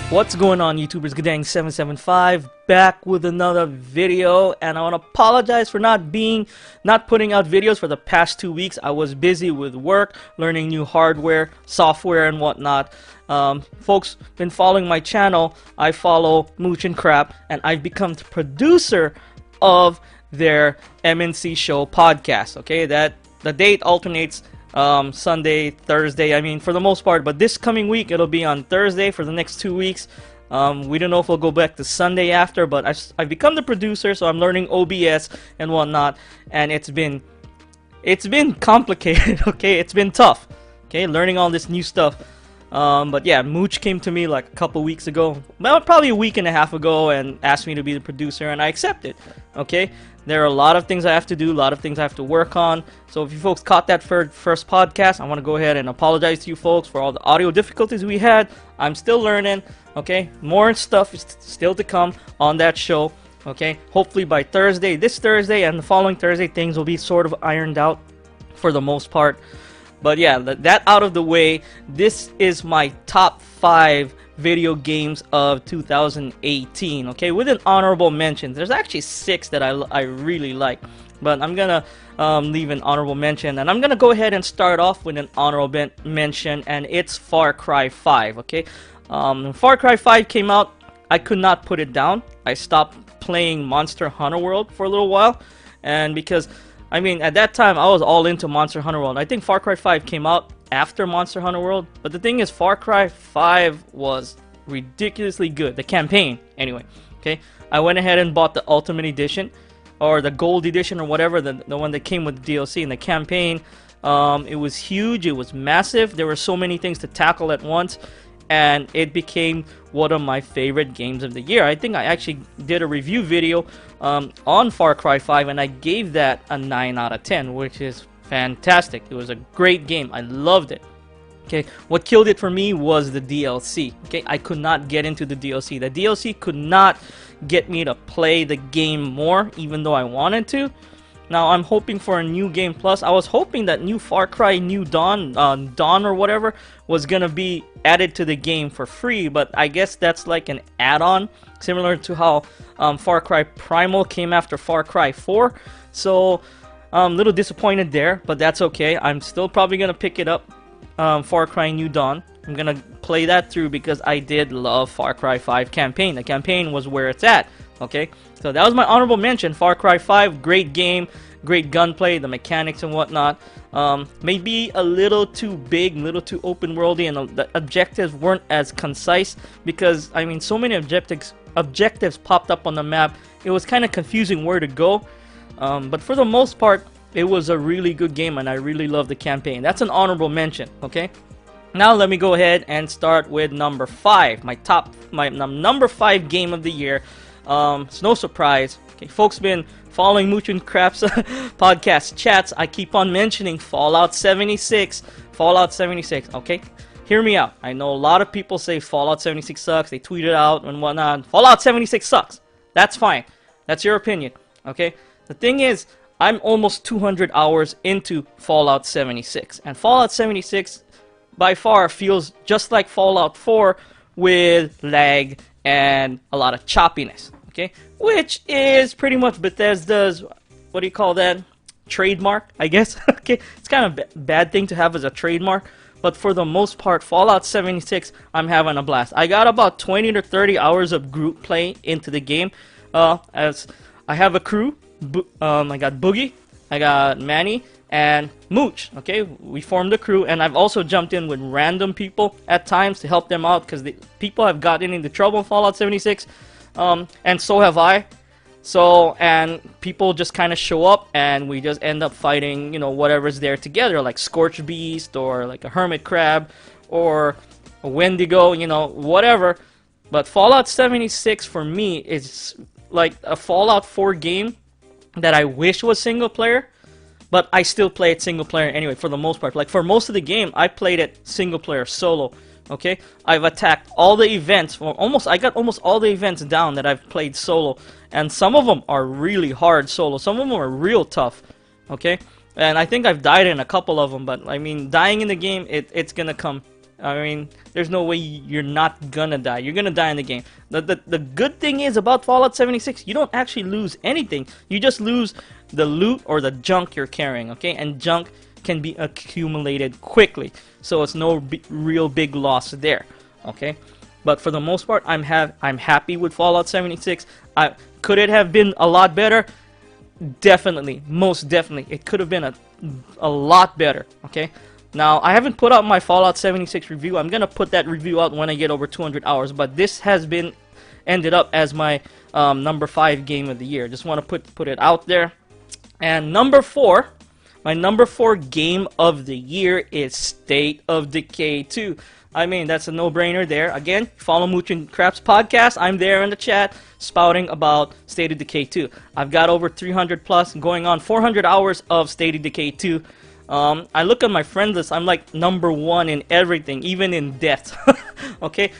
What's going on, YouTubers? Guddang 775 back with another video, and I want to apologize for not putting out videos for the past 2 weeks. I was busy with work, learning new hardware, software, and whatnot. Folks been following my channel. I follow Mooch and Crap, and I've become the producer of their MNC show podcast. Okay, that the date alternates. Sunday, Thursday, I mean, for the most part, but this coming week it'll be on Thursday for the next 2 weeks. We don't know if we'll go back to Sunday after, but I've become the producer, so I'm learning OBS and whatnot, and it's been complicated. Okay, it's been tough. Okay, learning all this new stuff. But yeah, Mooch came to me like a couple weeks ago, well, probably a week and a half ago, and asked me to be the producer, and I accepted. Okay, there are a lot of things I have to do, a lot of things I have to work on. So if you folks caught that first podcast, I want to go ahead and apologize to you folks for all the audio difficulties we had. I'm still learning. Okay, more stuff is still to come on that show. Okay, hopefully by Thursday, this Thursday and the following Thursday, things will be sort of ironed out for the most part. But yeah, that out of the way, this is my top 5 video games of 2018. Okay, with an honorable mention. There's actually 6 that I really like, but I'm gonna leave an honorable mention, and I'm gonna go ahead and start off with an honorable mention, and it's Far Cry 5. Okay, Far Cry 5 came out, I could not put it down. I stopped playing Monster Hunter World for a little while, and because I mean, at that time, I was all into Monster Hunter World. I think Far Cry 5 came out after Monster Hunter World. But the thing is, Far Cry 5 was ridiculously good. The campaign, anyway. Okay, I went ahead and bought the Ultimate Edition, or the Gold Edition, or whatever, the one that came with the DLC. And the campaign, it was huge. It was massive. There were so many things to tackle at once. And it became one of my favorite games of the year. I think I actually did a review video on Far Cry 5, and I gave that a 9 out of 10, which is fantastic. It was a great game. I loved it. Okay, what killed it for me was the DLC. Okay, I could not get into the DLC. The DLC could not get me to play the game more, even though I wanted to. Now, I'm hoping for a new game plus. I was hoping that new Far Cry New Dawn, Dawn or whatever, was gonna be added to the game for free, but I guess that's like an add-on, similar to how Far Cry Primal came after Far Cry 4. So, I'm a little disappointed there, but that's okay. I'm still probably gonna pick it up, Far Cry New Dawn. I'm gonna play that through because I did love Far Cry 5 campaign. The campaign was where it's at. Okay, so that was my honorable mention. Far Cry 5, great game, great gunplay, the mechanics and whatnot. Maybe a little too big, a little too open worldy, and the objectives weren't as concise because I mean, so many objectives popped up on the map. It was kind of confusing where to go. But for the most part, it was a really good game, and I really loved the campaign. That's an honorable mention. Okay. Now let me go ahead and start with number 5. My number 5 game of the year. It's no surprise. Okay, folks been following Mooch and Crap's podcast chats. I keep on mentioning Fallout 76. Fallout 76. Okay, hear me out. I know a lot of people say Fallout 76 sucks. They tweet it out and whatnot. Fallout 76 sucks. That's fine. That's your opinion. Okay. The thing is, I'm almost 200 hours into Fallout 76, and Fallout 76 by far feels just like Fallout 4 with lag and a lot of choppiness, okay? Which is pretty much Bethesda's, what do you call that? Trademark, I guess. Okay, it's kind of a bad thing to have as a trademark, but for the most part, Fallout 76, I'm having a blast. I got about 20 to 30 hours of group play into the game. As I have a crew, I got Boogie, I got Manny, and Mooch. Okay, we formed a crew, and I've also jumped in with random people at times to help them out because the people have gotten into trouble in Fallout 76, and so have I. So, and people just kind of show up, and we just end up fighting, you know, whatever's there together, like Scorched Beast, or like a Hermit Crab, or a Wendigo, you know, whatever. But Fallout 76 for me is like a Fallout 4 game that I wish was single player. But I still play it single player anyway, for the most part. Like, for most of the game, I played it single player, solo. Okay? I've attacked all the events. I got almost all the events down that I've played solo. And some of them are really hard solo. Some of them are real tough. Okay? And I think I've died in a couple of them. But, I mean, dying in the game, it's gonna come I mean, there's no way you're not gonna die. You're gonna die in the game. The good thing is about Fallout 76, you don't actually lose anything. You just lose the loot or the junk you're carrying, okay? And junk can be accumulated quickly, so it's no real big loss there, okay? But for the most part, I'm happy with Fallout 76. Could it have been a lot better? Definitely, most definitely, it could have been a lot better, okay? Now, I haven't put out my Fallout 76 review. I'm gonna put that review out when I get over 200 hours, but this has ended up as my number 5 game of the year. Just want to put it out there. And number 4, my number 4 game of the year is State of Decay 2. I mean, that's a no-brainer there. Again, follow Mooch and Craps podcast. I'm there in the chat spouting about State of Decay 2. I've got over 300 plus, going on 400 hours of State of Decay 2. I look at my friend list, I'm like number 1 in everything, even in deaths. Okay,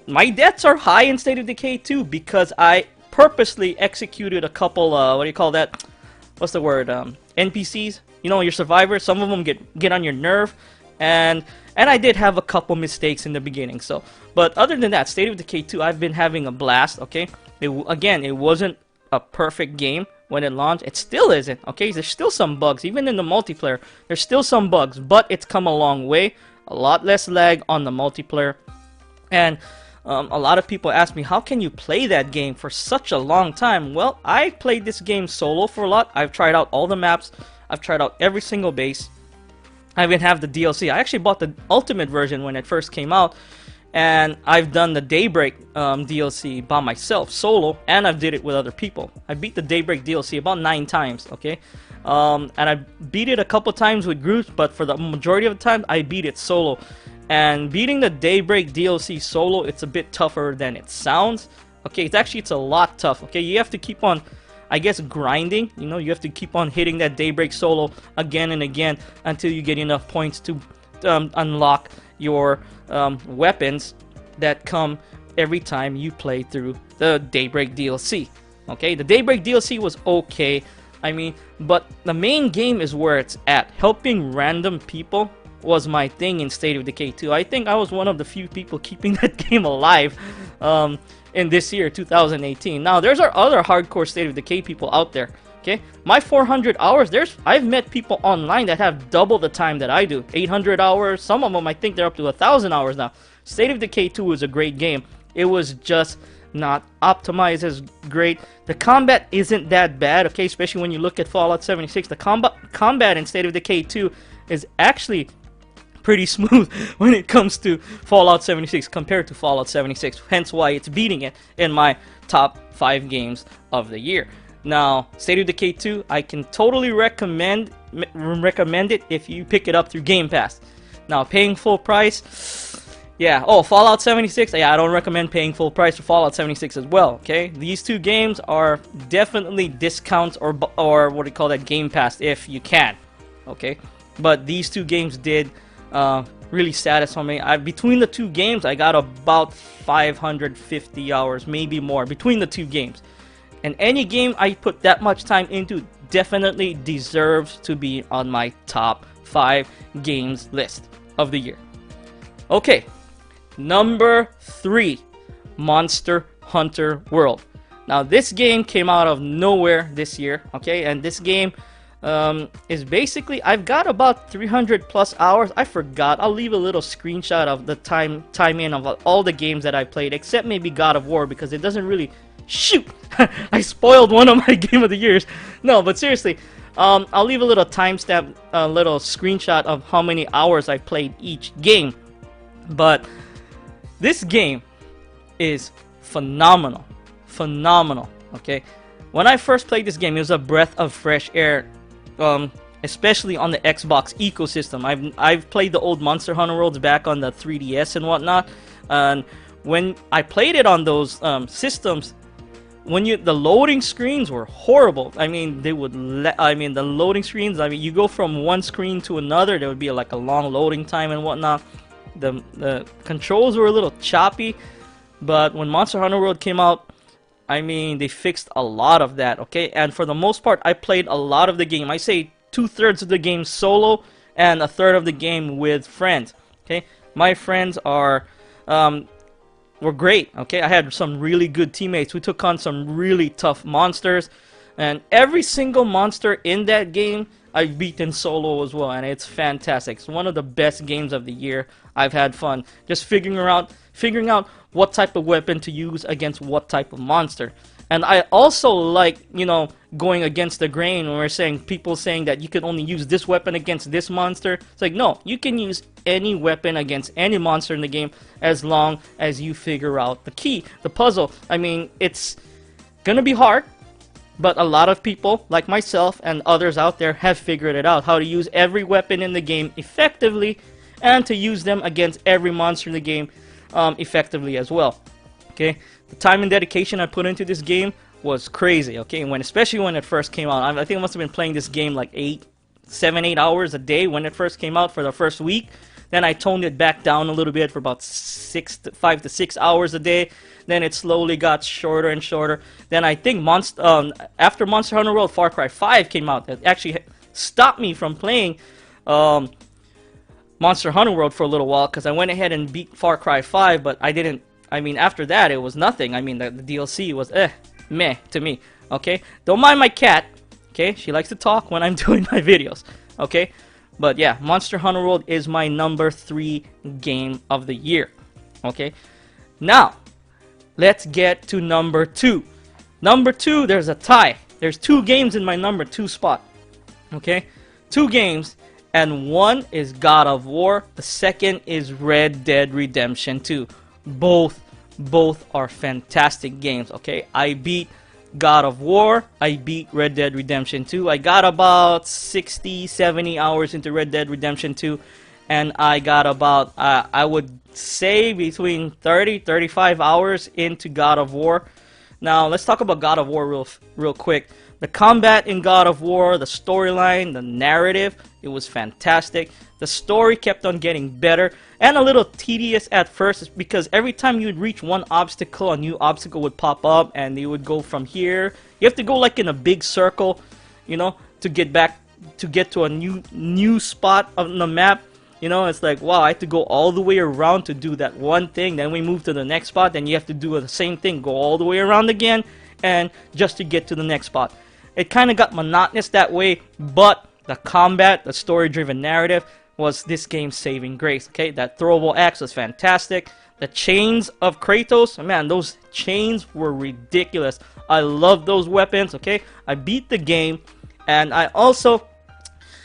my deaths are high in State of Decay 2 because I purposely executed a couple, what do you call that? What's the word? NPCs. You know, your survivors. Some of them get on your nerve, and I did have a couple mistakes in the beginning. So, but other than that, State of Decay 2, I've been having a blast. Okay, again, it wasn't a perfect game when it launched. It still isn't, okay? There's still some bugs. Even in the multiplayer, there's still some bugs, but it's come a long way. A lot less lag on the multiplayer. And a lot of people ask me, how can you play that game for such a long time? Well, I played this game solo for a lot. I've tried out all the maps. I've tried out every single base. I even have the DLC. I actually bought the Ultimate version when it first came out. And I've done the Daybreak DLC by myself, solo, and I've did it with other people. I beat the Daybreak DLC about 9 times, okay? And I beat it a couple times with groups, but for the majority of the time, I beat it solo. And beating the Daybreak DLC solo, it's a bit tougher than it sounds. Okay, it's a lot tough, okay? You have to keep on, I guess, grinding. You know, you have to keep on hitting that Daybreak solo again and again until you get enough points to unlock your weapons that come every time you play through the Daybreak DLC. Okay, the Daybreak DLC was okay, I mean, but the main game is where it's at. Helping random people was my thing in State of Decay 2. I think I was one of the few people keeping that game alive in this year, 2018. Now, there's our other hardcore State of Decay people out there. Okay, my 400 hours, I've met people online that have double the time that I do. 800 hours, some of them I think they're up to 1,000 hours now. State of Decay 2 was a great game. It was just not optimized as great. The combat isn't that bad, okay, especially when you look at Fallout 76. The combat in State of Decay 2 is actually pretty smooth when it comes to Fallout 76 compared to Fallout 76. Hence why it's beating it in my top 5 games of the year. Now, State of Decay 2, I can totally recommend it if you pick it up through Game Pass. Now, paying full price, yeah. Oh, Fallout 76, yeah, I don't recommend paying full price for Fallout 76 as well, okay? These two games are definitely discounts or what do you call that, Game Pass, if you can, okay? But these two games did really satisfy me. Between the two games, I got about 550 hours, maybe more, between the two games. And any game I put that much time into definitely deserves to be on my top 5 games list of the year. Okay, number 3, Monster Hunter World. Now, this game came out of nowhere this year, okay? And this game is basically, I've got about 300 plus hours. I forgot. I'll leave a little screenshot of the time in of all the games that I played, except maybe God of War, because it doesn't really... Shoot! I spoiled one of my Game of the Years. No, but seriously, I'll leave a little timestamp, a little screenshot of how many hours I played each game. But this game is phenomenal. Phenomenal, okay? When I first played this game, it was a breath of fresh air, especially on the Xbox ecosystem. I've played the old Monster Hunter Worlds back on the 3DS and whatnot, and when I played it on those systems, the loading screens were horrible. I mean, the loading screens, you go from one screen to another, there would be like a long loading time and whatnot. The controls were a little choppy, but when Monster Hunter World came out, I mean, they fixed a lot of that, okay? And for the most part, I played a lot of the game. I say 2/3 of the game solo and 1/3 of the game with friends, okay? My friends are were great. Okay, I had some really good teammates. We took on some really tough monsters, and every single monster in that game I've beaten solo as well, and it's fantastic. It's one of the best games of the year. I've had fun just figuring out what type of weapon to use against what type of monster. And I also like, you know, going against the grain when we're saying, people saying that you can only use this weapon against this monster. It's like, no, you can use any weapon against any monster in the game as long as you figure out the key, the puzzle. I mean, it's gonna be hard, but a lot of people, like myself and others out there, have figured it out, how to use every weapon in the game effectively, and to use them against every monster in the game effectively as well. Okay, the time and dedication I put into this game was crazy. Okay, especially when it first came out. I think I must have been playing this game like 7, 8 hours a day when it first came out for the first week. Then I toned it back down a little bit for about 5 to 6 hours a day. Then it slowly got shorter and shorter. Then I think after Monster Hunter World Far Cry 5 came out, it actually stopped me from playing Monster Hunter World for a little while, because I went ahead and beat Far Cry 5, but I didn't. I mean, after that, it was nothing. I mean, the DLC was meh to me. Okay, don't mind my cat. Okay, she likes to talk when I'm doing my videos. Okay, but yeah, Monster Hunter World is my number 3 game of the year. Okay, now let's get to number 2. Number 2, there's a tie. There's 2 games in my number 2 spot. Okay, 2 games, and one is God of War. The second is Red Dead Redemption 2. Both are fantastic games. Okay, I beat God of War, I beat Red Dead Redemption 2. I got about 60-70 hours into Red Dead Redemption 2, and I got about I would say between 30-35 hours into God of War. Now let's talk about God of War real quick. The combat in God of War, the storyline, the narrative, it was fantastic. The story kept on getting better and a little tedious at first, because every time you would reach one obstacle, a new obstacle would pop up, and you would go from here. You have to go like in a big circle, you know, to get to a new spot on the map. You know, it's like, wow, I have to go all the way around to do that one thing. Then we move to the next spot, then you have to do the same thing, go all the way around again, and just to get to the next spot. It kind of got monotonous that way, but the combat, the story-driven narrative, was this game's saving grace. Okay, that throwable axe was fantastic. The chains of Kratos, man, those chains were ridiculous. I love those weapons. Okay, I beat the game, and I also,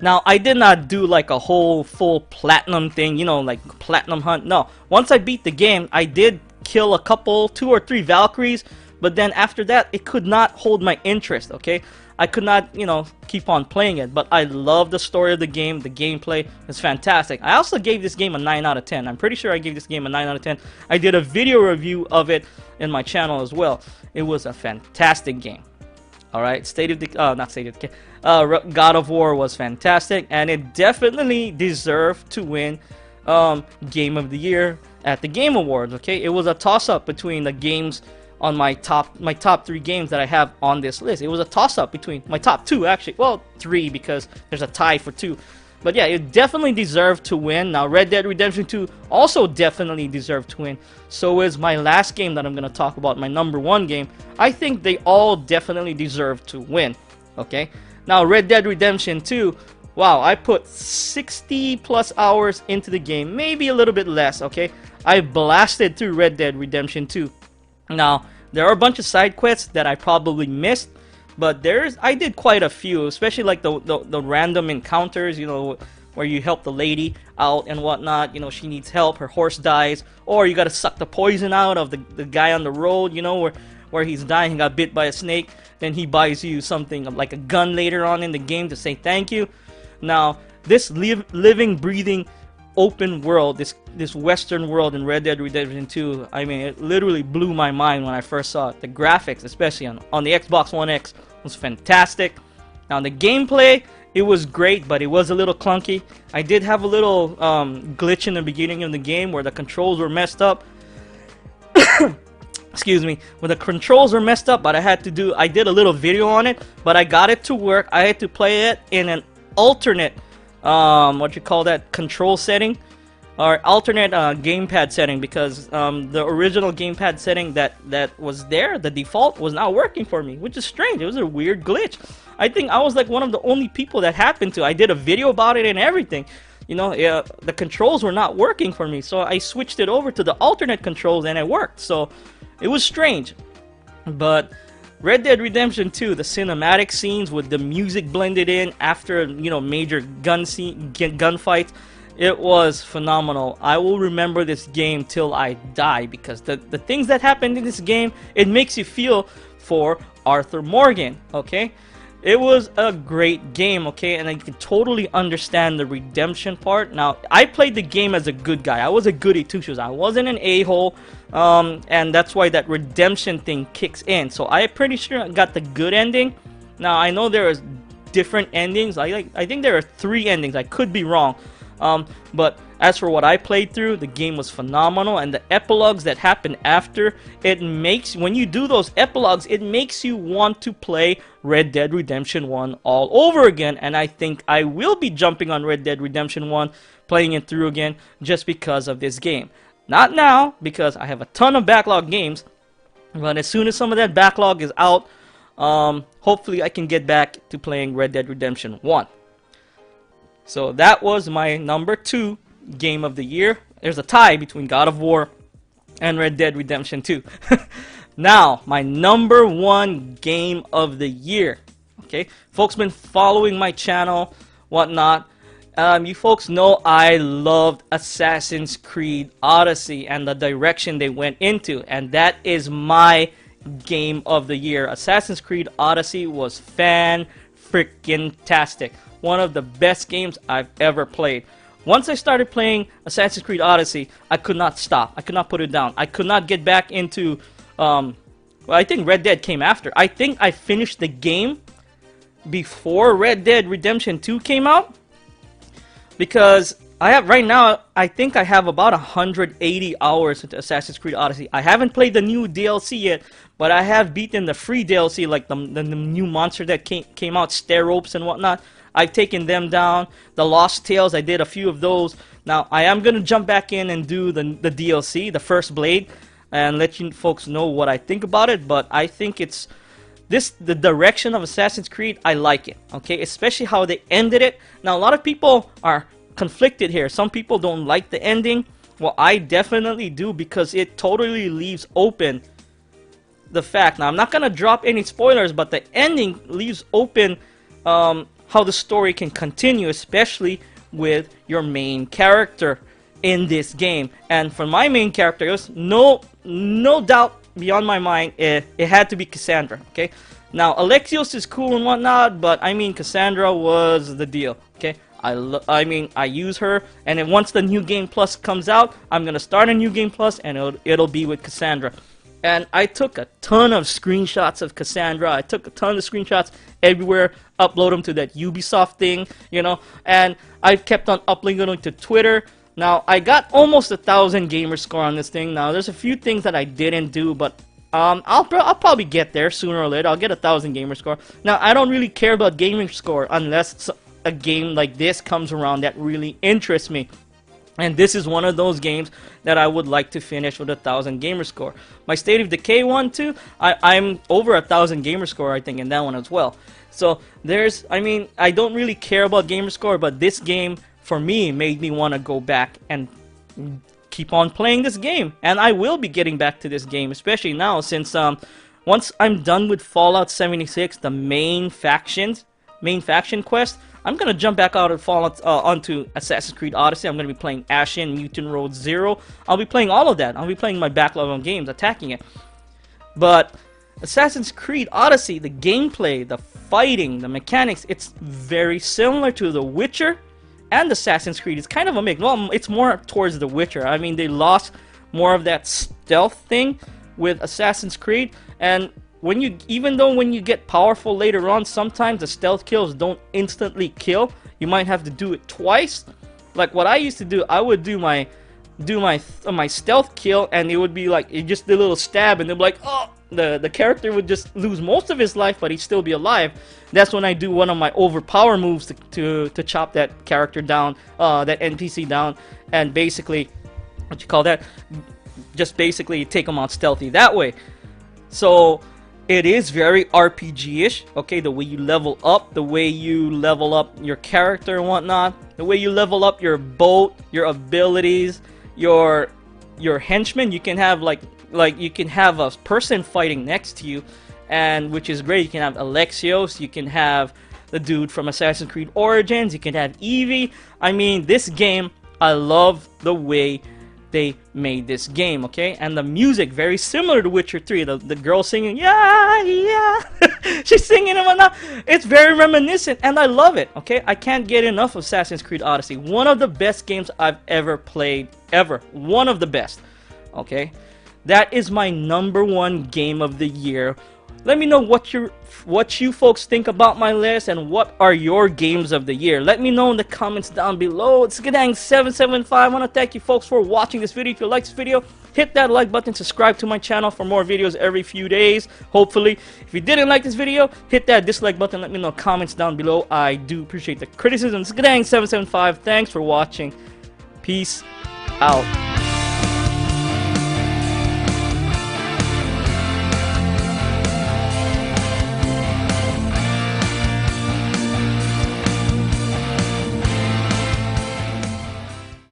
now I did not do like a whole full platinum thing, you know, like platinum hunt. No, once I beat the game, I did kill a couple, 2 or 3 Valkyries, but then after that, it could not hold my interest. Okay, I could not, you know, keep on playing it, but I love the story of the game. The gameplay is fantastic. I also gave this game a 9 out of 10. I'm pretty sure I gave this game a 9 out of 10. I did a video review of it in my channel as well. It was a fantastic game. Alright, God of War was fantastic, and it definitely deserved to win Game of the Year at the Game Awards. Okay, it was a toss-up between the games on my top 3 games that I have on this list. It was a toss-up between my top 2, actually. Well, 3, because there's a tie for 2. But yeah, it definitely deserved to win. Now, Red Dead Redemption 2 also definitely deserved to win. So is my last game that I'm going to talk about, my number 1 game. I think they all definitely deserve to win. Okay? Now, Red Dead Redemption 2, wow, I put 60 plus hours into the game. Maybe a little bit less, okay? I blasted through Red Dead Redemption 2. Now, there are a bunch of side quests that I probably missed, but I did quite a few, especially like the random encounters, you know, where you help the lady out and whatnot. You know, she needs help, her horse dies, or you gotta suck the poison out of the guy on the road, you know, where he's dying, he got bit by a snake, then he buys you something like a gun later on in the game to say thank you. Now, this living, breathing, open world, this western world in Red Dead Redemption 2, I mean, it literally blew my mind when I first saw it. The graphics, especially on the Xbox One X, was fantastic. Now, the gameplay, it was great, but it was a little clunky. I did have a little glitch in the beginning of the game where the controls were messed up. Excuse me, when the controls were messed up, but I did a little video on it, but I got it to work. I had to play it in an alternate control setting, or alternate gamepad setting, because the original gamepad setting that was there, the default, was not working for me, which is strange. It was a weird glitch. I think I was like one of the only people that happened to. I did a video about it and everything. You know, the controls were not working for me, so I switched it over to the alternate controls and it worked. So it was strange. But Red Dead Redemption 2, the cinematic scenes with the music blended in after, you know, major gunfights, it was phenomenal. I will remember this game till I die, because the things that happened in this game, it makes you feel for Arthur Morgan, okay? It was a great game, okay, and I can totally understand the redemption part. Now, I played the game as a good guy. I was a goody two-shoes. I wasn't an a-hole, and that's why that redemption thing kicks in. So I'm pretty sure I got the good ending. Now, I know there is different endings. I think there are 3 endings. I could be wrong. But as for what I played through, the game was phenomenal, and the epilogues that happen after, it makes, when you do those epilogues, it makes you want to play Red Dead Redemption 1 all over again, and I think I will be jumping on Red Dead Redemption 1, playing it through again, just because of this game. Not now, because I have a ton of backlog games, but as soon as some of that backlog is out, hopefully I can get back to playing Red Dead Redemption 1. So that was my number 2 game of the year. There's a tie between God of War and Red Dead Redemption 2. Now, my number 1 game of the year. Okay, folks been following my channel, whatnot. You folks know I loved Assassin's Creed Odyssey and the direction they went into, and that is my game of the year. Assassin's Creed Odyssey was fan-freaking-tastic. One of the best games I've ever played. Once I started playing Assassin's Creed Odyssey, I could not stop. I could not put it down. I could not get back into, well, I think Red Dead came after. I think I finished the game before Red Dead Redemption 2 came out, because I have, right now, I think I have about 180 hours into Assassin's Creed Odyssey. I haven't played the new DLC yet, but I have beaten the free DLC, like the new monster that came out, stair ropes and whatnot. I've taken them down. The Lost Tales, I did a few of those. Now, I am going to jump back in and do the DLC, the First Blade, and let you folks know what I think about it. But I think it's the direction of Assassin's Creed, I like it, okay? Especially how they ended it. Now, a lot of people are conflicted here. Some people don't like the ending. Well, I definitely do, because it totally leaves open the fact. Now, I'm not going to drop any spoilers, but the ending leaves open how the story can continue, especially with your main character in this game. And for my main character, there's no doubt beyond my mind, it had to be Cassandra, okay? Now, Alexios is cool and whatnot, but I mean, Cassandra was the deal, okay? I mean, I use her, and then once the New Game Plus comes out, I'm gonna start a New Game Plus, and it'll be with Cassandra. And I took a ton of screenshots of Cassandra. I took a ton of screenshots everywhere, upload them to that Ubisoft thing, you know, and I kept on uploading them to Twitter. Now, I got almost 1,000 gamer score on this thing. Now, there's a few things that I didn't do, but I'll probably get there sooner or later. I'll get 1,000 gamer score. Now, I don't really care about gaming score unless a game like this comes around that really interests me. And this is one of those games that I would like to finish with 1,000 gamer score. My State of Decay one too, I'm over 1,000 gamer score, I think, in that one as well. So I mean, I don't really care about gamer score, but this game for me made me want to go back and keep on playing this game. And I will be getting back to this game, especially now since once I'm done with Fallout 76, the main faction quest, I'm gonna jump back out of Fallout onto Assassin's Creed Odyssey. I'm gonna be playing Ashen, Mutant Road Zero. I'll be playing all of that. I'll be playing my backlog on games, attacking it. But Assassin's Creed Odyssey, the gameplay, the fighting, the mechanics, it's very similar to The Witcher and Assassin's Creed. It's kind of a mix. Well, it's more towards The Witcher. I mean, they lost more of that stealth thing with Assassin's Creed, and even though when you get powerful later on, sometimes the stealth kills don't instantly kill. You might have to do it twice. Like what I used to do, I would do my stealth kill, and it would be like just a little stab, and they'd be like, oh, the character would just lose most of his life, but he'd still be alive. That's when I do one of my overpower moves to chop that character down, that NPC down, and basically, what you call that? Just basically take him out stealthy that way. So it is very RPG-ish, okay? The way you level up, the way you level up your character and whatnot, the way you level up your boat, your abilities, your henchmen. You can have like you can have a person fighting next to you, and which is great. You can have Alexios, you can have the dude from Assassin's Creed Origins, you can have Evie. I mean, this game, I love the way they made this game, okay? And the music, very similar to Witcher 3. The girl singing, yeah, yeah. She's singing and whatnot. It's very reminiscent, and I love it, okay? I can't get enough of Assassin's Creed Odyssey. One of the best games I've ever played, ever. One of the best, okay? That is my #1 game of the year. Let me know what you folks think about my list, and what are your games of the year. Let me know in the comments down below. It's Guddang 775. I want to thank you folks for watching this video. If you like this video, hit that like button, subscribe to my channel for more videos every few days, hopefully. If you didn't like this video, hit that dislike button. Let me know in the comments down below. I do appreciate the criticism. It's Guddang 775. Thanks for watching. Peace out.